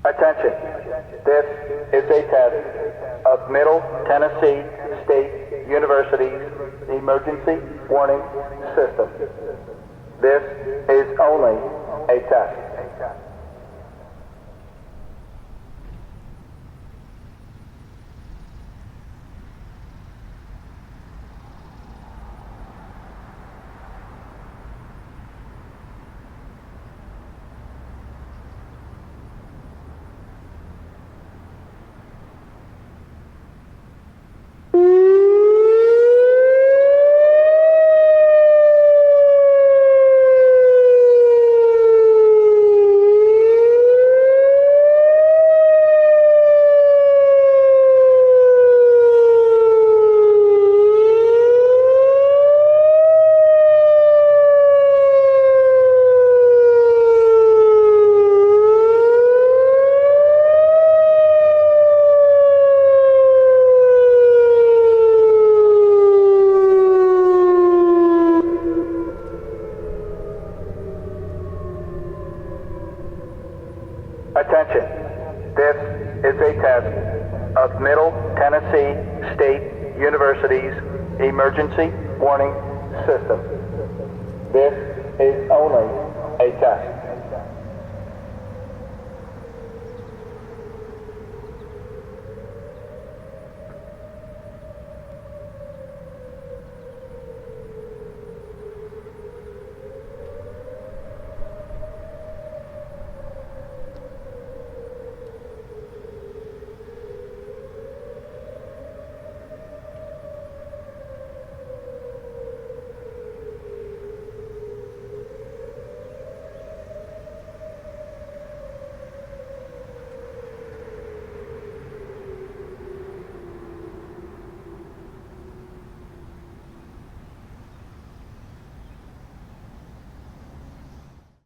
Attention, this is a test of Middle Tennessee State University's emergency warning system. This is only a test. Attention, this is a test of Middle Tennessee State University's emergency warning system. This is only a test.